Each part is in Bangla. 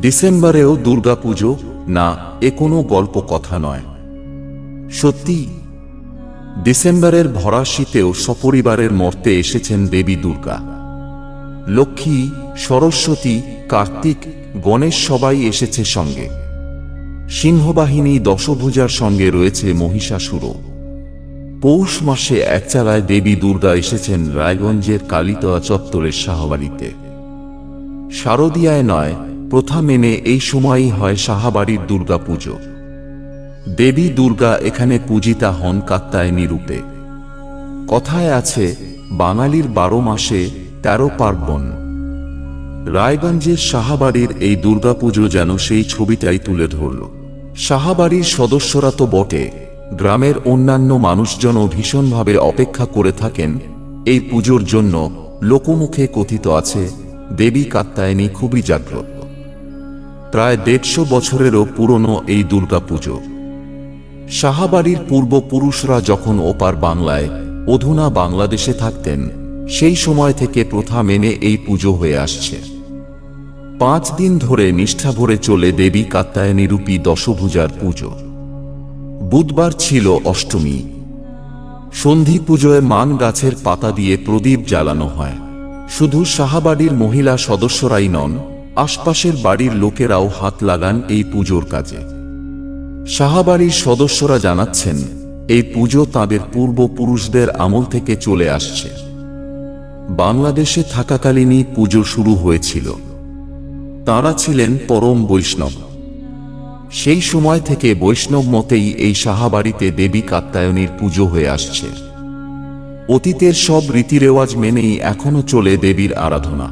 ডিসেম্বরেও দুর্গাপুজো? না, এ কোনো গল্প কথা নয়, সত্যি। ডিসেম্বরের ভরা শীতেও সপরিবারের মর্তে এসেছেন দেবী দুর্গা। লক্ষ্মী, সরস্বতী, কার্তিক, গণেশ সবাই এসেছে সঙ্গে। সিংহবাহিনী দশভুজার সঙ্গে রয়েছে মহিষাসুরও। পৌষ মাসে একচালায় দেবী দুর্গা এসেছেন রায়গঞ্জের কালীতলা চত্বরের শাহবাড়িতে। শারদীয়ায় নয়, প্রথা মেনে এই সময়ই হয় শাহবাড়ির দুর্গাপুজো। দেবী দুর্গা এখানে পূজিতা হন কাত্যায়নী রূপে। কথায় আছে, বাঙালির 12 মাসে 13 পার্বণ। রায়গঞ্জের শাহবাড়ির এই দুর্গাপুজো যেন সেই ছবিটাই তুলে ধরল। শাহবাড়ির সদস্যরা তো বটে, গ্রামের অন্যান্য মানুষজনও ভীষণভাবে অপেক্ষা করে থাকেন এই পুজোর জন্য। লোকমুখে কথিত আছে, দেবী কাত্যায়নী খুবই জাগ্রত। প্রায় 150 বছরেরও পুরনো এই দুর্গাপুজো। শাহবাড়ির পূর্বপুরুষরা যখন ওপার বাংলায়, অধুনা বাংলাদেশে থাকতেন, সেই সময় থেকে প্রথা মেনে এই পুজো হয়ে আসছে। 5 দিন ধরে নিষ্ঠাভরে চলে দেবী কাত্যায়নী রূপী দশভুজার পুজো। বুধবার ছিল অষ্টমী। সন্ধি পুজোয় মান গাছের পাতা দিয়ে প্রদীপ জ্বালানো হয়। শুধু শাহবাড়ির মহিলা সদস্যরাই নন, আশপাশের বাড়ির লোকেরাও হাত লাগান এই পুজোর কাজে। শাহবাড়ির সদস্যরা জানাচ্ছেন, এই পুজো তাদের পূর্বপুরুষদের আমল থেকে চলে আসছে। বাংলাদেশে থাকাকালীনই পুজো শুরু হয়েছিল। তাঁরা ছিলেন পরম বৈষ্ণব। সেই সময় থেকে বৈষ্ণব মতেই এই শাহবাড়িতে দেবী কাত্যায়নীর পুজো হয়ে আসছে। অতীতের সব রীতিরেওয়াজ মেনেই এখনো চলে দেবীর আরাধনা।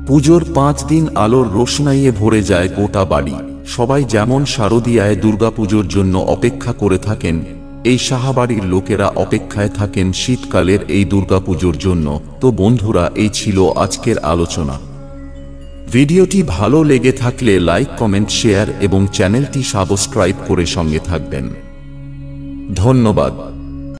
পুজোর 5 দিন আলোর রোশনাইয়ে ভরে যায় গোটা বাড়ি। সবাই যেমন শারদীয়ায় দুর্গাপুজোর জন্য অপেক্ষা করে থাকেন, এই শাহবাড়ির লোকেরা অপেক্ষায় থাকেন শীতকালের এই দুর্গাপুজোর জন্য। তো বন্ধুরা, এই ছিল আজকের আলোচনা। ভিডিওটি ভালো লেগে থাকলে লাইক, কমেন্ট, শেয়ার এবং চ্যানেলটি সাবস্ক্রাইব করে সঙ্গে থাকবেন। ধন্যবাদ।